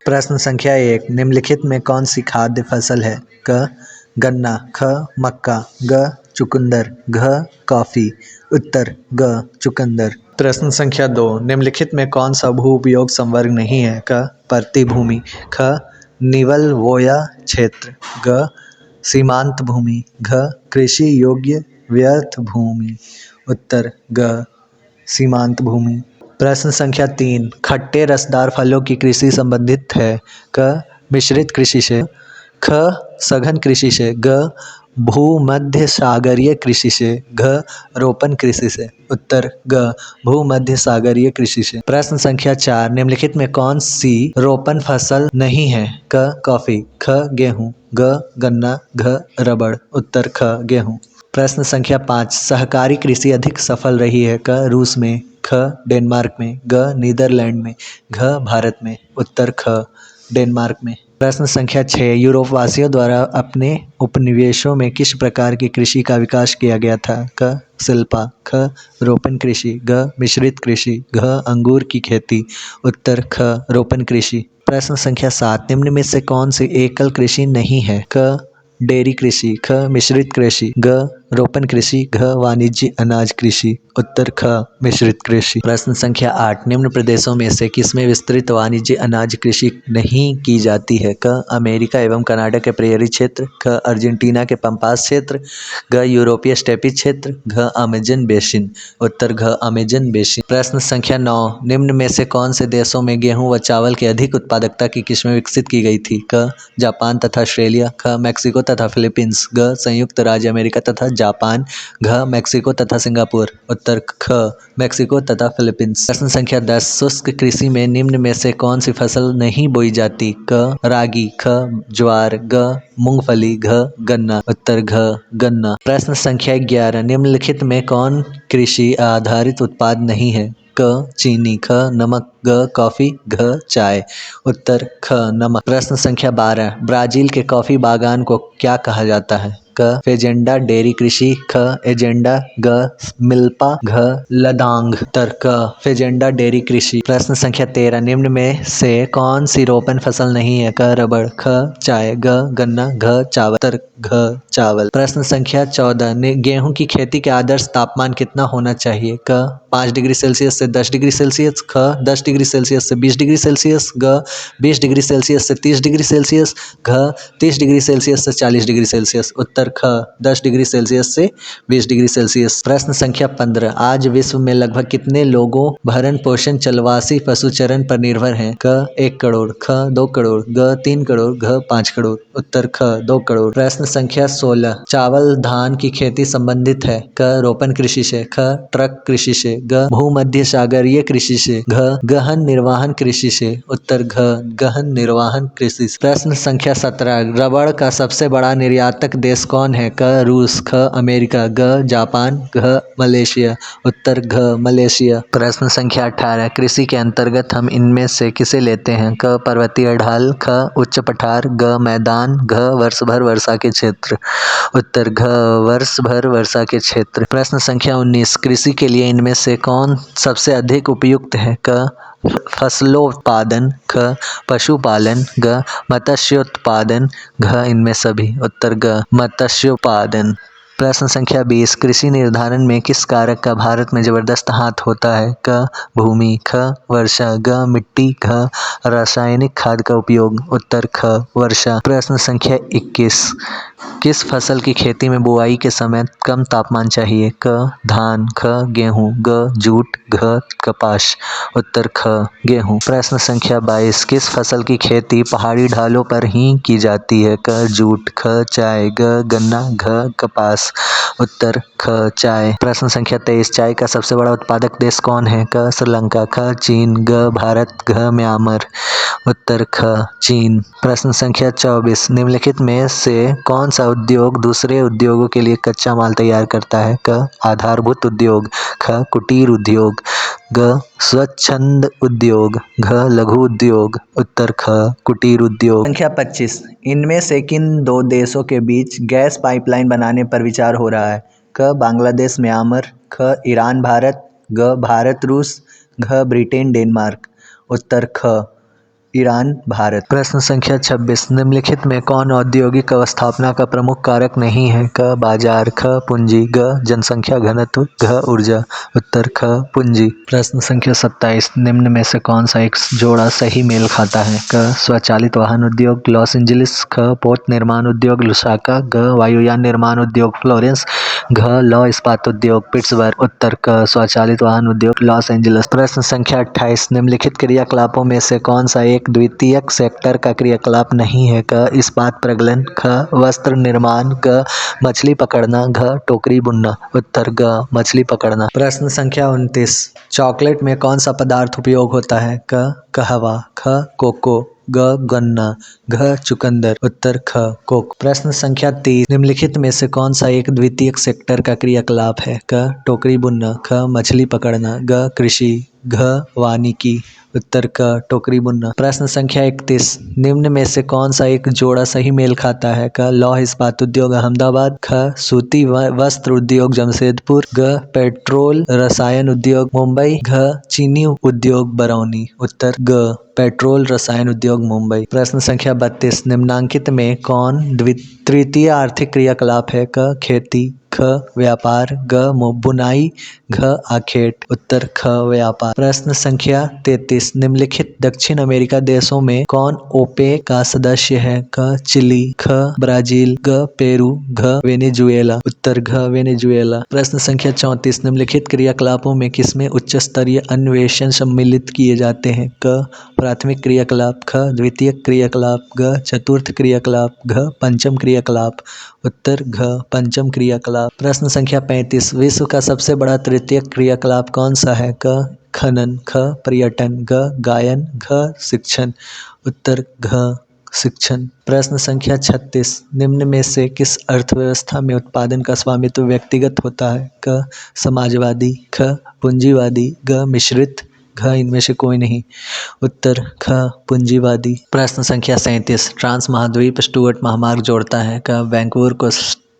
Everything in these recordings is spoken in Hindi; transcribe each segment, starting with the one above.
प्रश्न संख्या 1, निम्नलिखित में कौन सी खाद्य फसल है? क, गन्ना, ख, मक्का, ग, चुकंदर, घ, कॉफी। उत्तर ग, चुकंदर। प्रश्न संख्या 2, निम्नलिखित में कौन सा भू उपयोग संवर्ग नहीं है? क, परती भूमि, ख, निवल बोया क्षेत्र, ग, सीमांत भूमि, घ, कृषि योग्य व्यर्थ भूमि। उत्तर ग, सीमांत भूमि। प्रश्न संख्या 3, खट्टे रसदार फलों की कृषि संबंधित है? क, मिश्रित कृषि से, ख, सघन कृषि से, ग, भूमध्य सागरीय कृषि से, घ, रोपण कृषि से। उत्तर ग, भूमध्य सागरीय कृषि से। प्रश्न संख्या 4, निम्नलिखित में कौन सी रोपण फसल नहीं है? क, कॉफी, ख, गेहूं, ग, गन्ना, घ, रबड़। उत्तर ख, गेहूं। प्रश्न संख्या 5, सहकारी कृषि अधिक सफल रही है? क, रूस में, ख, डेनमार्क में, ग, नीदरलैंड में, घ, भारत में। उत्तर ख, डेनमार्क में। प्रश्न संख्या 6, यूरोपवासियों द्वारा अपने उपनिवेशों में किस प्रकार की कृषि का विकास किया गया था? क, शिल्पा, ख, रोपण कृषि, ग, मिश्रित कृषि, घ, अंगूर की खेती। उत्तर ख, रोपण कृषि। प्रश्न संख्या 7, निम्न में से कौन सी एकल कृषि नहीं है? क, डेयरी कृषि, ख, मिश्रित कृषि, ग, रोपण कृषि, घ, वाणिज्य अनाज कृषि। उत्तर ख, मिश्रित कृषि। प्रश्न संख्या 8, निम्न प्रदेशों में से किसमें विस्तृत वाणिज्य अनाज कृषि नहीं की जाती है? क, अमेरिका एवं कनाडा के प्रेयरी क्षेत्र, ख, अर्जेंटीना के पंपास क्षेत्र, घ, यूरोपीय स्टेपी क्षेत्र, घ, अमेजन बेसिन। उत्तर घ, अमेजन बेसिन। प्रश्न संख्या 9, निम्न में से कौन से देशों में गेहूं व चावल की अधिक उत्पादकता की किस्में विकसित की गई थी? क, जापान तथा ऑस्ट्रेलिया, ख, मैक्सिको तथा फिलीपींस, ग, संयुक्त राज्य अमेरिका तथा जापान, घ, मैक्सिको तथा सिंगापुर। उत्तर ख, मैक्सिको तथा फिलीपींस। प्रश्न संख्या 10, शुष्क कृषि में निम्न में से कौन सी फसल नहीं बोई जाती? क, रागी, ख, ज्वार, ग, मूंगफली, घ, गन्ना। उत्तर घ, गन्ना। प्रश्न संख्या 11, निम्नलिखित में कौन कृषि आधारित उत्पाद नहीं है? क, चीनी, ख, नमक, ग, कॉफी, घ, चाय। उत्तर ख, नमक। प्रश्न संख्या 12, ब्राजील के कॉफी बागान को क्या कहा जाता है? क, फेजेंडा डेयरी कृषि, ख, एजेंडा, ग, मिल्पा, घ, लदांग। उत्तर क, फेजेंडा डेयरी कृषि। प्रश्न संख्या 13, निम्न में से कौन सी रोपण फसल नहीं है? क, रबड़, ख, चाय, ग, गन्ना, घ, चावल। उत्तर घ, चावल। प्रश्न संख्या 14, गेहूं की खेती के आदर्श तापमान कितना होना चाहिए? क, 5 डिग्री सेल्सियस से 10 डिग्री सेल्सियस, ख, 10 डिग्री सेल्सियस से 20 डिग्री सेल्सियस, ग, 20 डिग्री सेल्सियस से 30 डिग्री सेल्सियस, घ, 30 डिग्री सेल्सियस से 40 डिग्री सेल्सियस। उत्तर ख, 10 डिग्री सेल्सियस से 20 डिग्री सेल्सियस। प्रश्न संख्या 15, आज विश्व में लगभग कितने लोगों भरण पोषण चलवासी पशुचरण पर निर्भर हैं? क, 1 करोड़, ख, 2 करोड़, ग, 3 करोड़, घ, 5 करोड़। उत्तर ख, 2 करोड़। प्रश्न संख्या 16, चावल धान की खेती संबंधित है? क, रोपण कृषि से, ख, ट्रक कृषि से, ग, भूमध्य सागरीय कृषि से, घ, गहन निर्वहन कृषि से। उत्तर घ, गहन निर्वहन कृषि से। प्रश्न संख्या 17, रबड़ का सबसे बड़ा निर्यातक देश कौन है? क, रूस, ख, अमेरिका, ग, जापान, घ, मलेशिया। उत्तर घ, मलेशिया। प्रश्न संख्या 18, कृषि के अंतर्गत हम इनमें से किसे लेते हैं? क, पर्वतीय ढाल, ख, उच्च पठार, ग, मैदान, घ, वर्ष भर वर्षा के क्षेत्र। उत्तर घ, वर्ष भर वर्षा के क्षेत्र। प्रश्न संख्या 19, कृषि के लिए इनमें से कौन सबसे अधिक उपयुक्त है? क, फसलोत्पादन, ख, पशुपालन, ग, मत्स्योत्पादन, घ, इनमें सभी। उत्तर ग, मत्स्योत्पादन। प्रश्न संख्या 20, कृषि निर्धारण में किस कारक का भारत में जबरदस्त हाथ होता है? क, भूमि, ख, वर्षा, ग, मिट्टी, घ, रासायनिक खाद का उपयोग। उत्तर ख, वर्षा। प्रश्न संख्या 21, किस फसल की खेती में बुआई के समय कम तापमान चाहिए? क, धान, ख, गेहूं, ग, जूट, घ, कपास। उत्तर ख, गेहूं। प्रश्न संख्या 22, किस फसल की खेती पहाड़ी ढालों पर ही की जाती है? क, जूट, ख, चाय, ग, गन्ना, घ, कपास। उत्तर ख, चाय। प्रश्न संख्या 23, चाय का सबसे बड़ा उत्पादक देश कौन है? क, श्रीलंका, ख, चीन, ग, भारत, घ, म्यांमार। उत्तर ख, चीन। प्रश्न संख्या 24, निम्नलिखित में से कौन सा उद्योग दूसरे उद्योगों के लिए कच्चा माल तैयार करता है? क, आधारभूत उद्योग, ख, कुटीर उद्योग, ग, स्वच्छंद उद्योग, घ, लघु उद्योग। उत्तर ख, कुटीर उद्योग। संख्या 25, इनमें से किन दो देशों के बीच गैस पाइपलाइन बनाने पर विचार हो रहा है? क बांग्लादेश म्यांमार, ख ईरान भारत, ग भारत रूस, घ ब्रिटेन डेनमार्क। उत्तर ख ईरान भारत। प्रश्न संख्या 26 निम्नलिखित में कौन औद्योगिक अवस्थापना का प्रमुख कारक नहीं है? क बाजार, ख पूंजी, ग जनसंख्या घनत्व, घ ऊर्जा। उत्तर ख पूंजी। प्रश्न संख्या 27 निम्न में से कौन सा एक जोड़ा सही मेल खाता है? क स्वचालित वाहन उद्योग लॉस एंजलिस, ख पोत निर्माण उद्योग लुसाका, ग वायुयान निर्माण उद्योग फ्लोरेंस, घ लौह इस्पात उद्योग पिट्सबर्ग। उत्तर क स्वचालित वाहन उद्योग लॉस एंजलिस। प्रश्न संख्या 28 निम्नलिखित क्रियाकलापों में से कौन सा एक द्वितीयक सेक्टर का क्रियाकलाप नहीं है? क इस्पात प्रगलन, ख वस्त्र निर्माण, ग मछली पकड़ना, घ टोकरी बुनना। उत्तर ग मछली पकड़ना। प्रश्न संख्या 29 चॉकलेट में कौन सा पदार्थ उपयोग होता है? क कहवा, ख कोको, ग गन्ना, घ चुकंदर। उत्तर ख कोको। प्रश्न संख्या 30 निम्नलिखित में से कौन सा एक द्वितीयक सेक्टर का क्रियाकलाप है? क टोकरी बुनना, ख मछली पकड़ना, ग कृषि, घ वानिकी। उत्तर क टोकरी बुनना। प्रश्न संख्या 31 निम्न में से कौन सा एक जोड़ा सही मेल खाता है? क लौह इस्पात उद्योग अहमदाबाद, ख सूती वस्त्र उद्योग जमशेदपुर, ग पेट्रोल रसायन उद्योग मुंबई, घ चीनी उद्योग बरौनी। उत्तर ग पेट्रोल रसायन उद्योग मुंबई। प्रश्न संख्या 32 निम्नांकित में कौन तृतीय आर्थिक क्रियाकलाप है? क खेती, ख व्यापार, ग बुनाई, घ आखेट। उत्तर ख व्यापार। प्रश्न संख्या 33 निम्नलिखित दक्षिण अमेरिका देशों में कौन ओपेक का सदस्य है? क चिली, ख ब्राजील, ग पेरू, घ वेनेजुएला। उत्तर घ वेनेजुएला। प्रश्न संख्या 34 निम्नलिखित क्रियाकलापों में किसमें उच्च स्तरीय अन्वेषण सम्मिलित किए जाते हैं? क प्राथमिक क्रियाकलाप, ख द्वितीयक क्रियाकलाप, ग चतुर्थ क्रियाकलाप, घ पंचम क्रियाकलाप। उत्तर घ पंचम क्रियाकलाप। प्रश्न संख्या 35 विश्व का सबसे बड़ा तृतीयक क्रियाकलाप कौन सा है? क खनन, ख पर्यटन, ग गायन, घ शिक्षण। उत्तर घ शिक्षण। प्रश्न संख्या 36 निम्न में से किस अर्थव्यवस्था में उत्पादन का स्वामित्व व्यक्तिगत होता है? क समाजवादी, ख पूंजीवादी, ग मिश्रित, घ इनमें से कोई नहीं। उत्तर ख पूंजीवादी। प्रश्न संख्या 37 ट्रांस महाद्वीप स्टुअर्ट महामार्ग जोड़ता है? क वैंकूवर को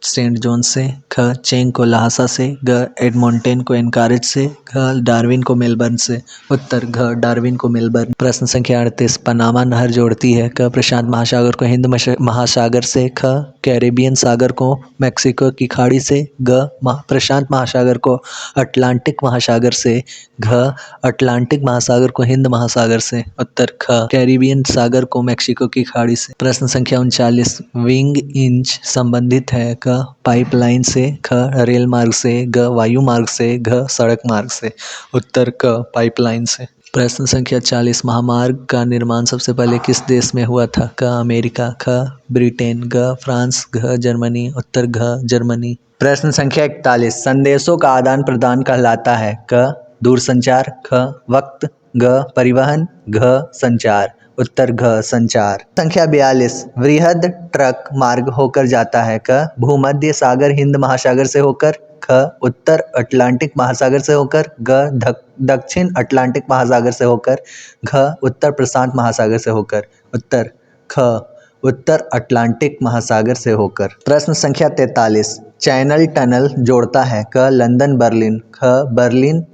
सेंट जोन से, ख चेंग को ल्हासा से, ग एडमोंटेन को एनकारेज से, घ डार्विन को मेलबर्न से। उत्तर घ डार्विन को मेलबर्न। प्रश्न संख्या 38 पनामा नहर जोड़ती है? क प्रशांत महासागर को हिंद महासागर से, ख कैरेबियन सागर को मैक्सिको की खाड़ी से, ग प्रशांत महासागर को अटलांटिक महासागर से, घ अटलांटिक महासागर को हिंद महासागर से। उत्तर ख कैरिबियन सागर को मैक्सिको की खाड़ी से। प्रश्न संख्या 39 विंग इंच संबंधित है? क पाइपलाइन से, ख रेल मार्ग से, ग वायु मार्ग से, घ सड़क मार्ग से। उत्तर क पाइपलाइन से। प्रश्न संख्या 40 महामार्ग का निर्माण सबसे पहले किस देश में हुआ था? क अमेरिका, ख ब्रिटेन, ग फ्रांस, घ जर्मनी। उत्तर घ जर्मनी। प्रश्न संख्या 41 संदेशों का आदान प्रदान कहलाता है? क दूरसंचार, ख वक्त, ग परिवहन, घ संचार। उत्तर घ संचार। संख्या 42 वृहद ट्रक मार्ग होकर जाता है? क भूमध्य सागर हिंद महासागर से होकर, ख उत्तर अटलांटिक महासागर से होकर, ग दक्षिण अटलांटिक महासागर से होकर, घ उत्तर प्रशांत महासागर से होकर। उत्तर ख उत्तर अटलांटिक महासागर से होकर। प्रश्न संख्या 43 चैनल टनल जोड़ता है? क लंदन बर्लिन, ख बर्लिन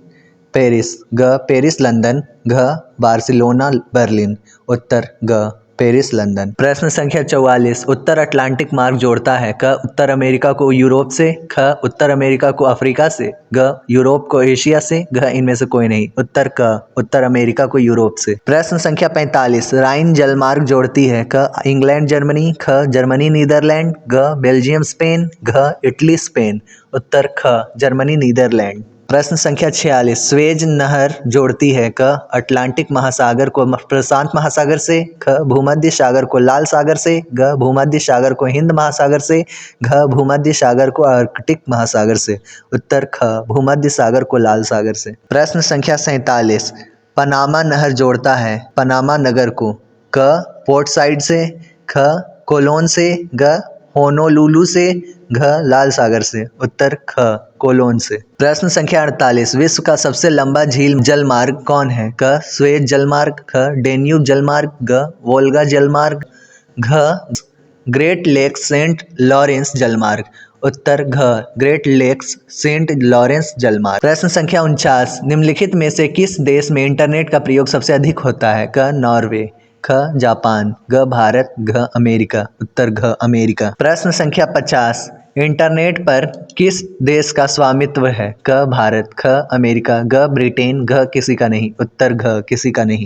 पेरिस, ग पेरिस लंदन, घ बार्सिलोना बर्लिन। उत्तर ग पेरिस लंदन। प्रश्न संख्या 44 उत्तर अटलांटिक मार्ग जोड़ता है? क उत्तर अमेरिका को यूरोप से, ख उत्तर अमेरिका को अफ्रीका से, ग यूरोप को एशिया से, घ इनमें से कोई नहीं। उत्तर क उत्तर अमेरिका को यूरोप से। प्रश्न संख्या 45 राइन जलमार्ग जोड़ती है? क इंग्लैंड जर्मनी, ख जर्मनी नीदरलैंड, घ बेल्जियम स्पेन, घ इटली स्पेन। उत्तर ख जर्मनी नीदरलैंड। प्रश्न संख्या 46 स्वेज नहर जोड़ती है? क अटलांटिक महासागर को प्रशांत महासागर से, ख भूमध्य सागर को लाल सागर से, घ भूमध्य सागर को हिंद महासागर से, घ भूमध्य सागर को आर्कटिक महासागर से। उत्तर ख भूमध्य सागर को लाल सागर से। प्रश्न संख्या 47 पनामा नहर जोड़ता है पनामा नगर को? क पोर्ट साइड से, ख कोलोन से, घ होनोलुलु से, घ लाल सागर से। उत्तर ख कोलोन से। प्रश्न संख्या 48 विश्व का सबसे लंबा झील जलमार्ग कौन है? क स्वेज जलमार्ग, ख डेन्यूब जलमार्ग, घ वोल्गा जलमार्ग, घ ग्रेट लेक सेंट लॉरेंस जलमार्ग। उत्तर घ ग्रेट लेक्स सेंट लॉरेंस जलमार्ग। प्रश्न संख्या 49, निम्नलिखित में से किस देश में इंटरनेट का प्रयोग सबसे अधिक होता है? क नॉर्वे, ख जापान, ग भारत, घ अमेरिका। उत्तर घ अमेरिका। प्रश्न संख्या 50, इंटरनेट पर किस देश का स्वामित्व है? क भारत, ख अमेरिका, ग ब्रिटेन, घ किसी का नहीं। उत्तर घ किसी का नहीं।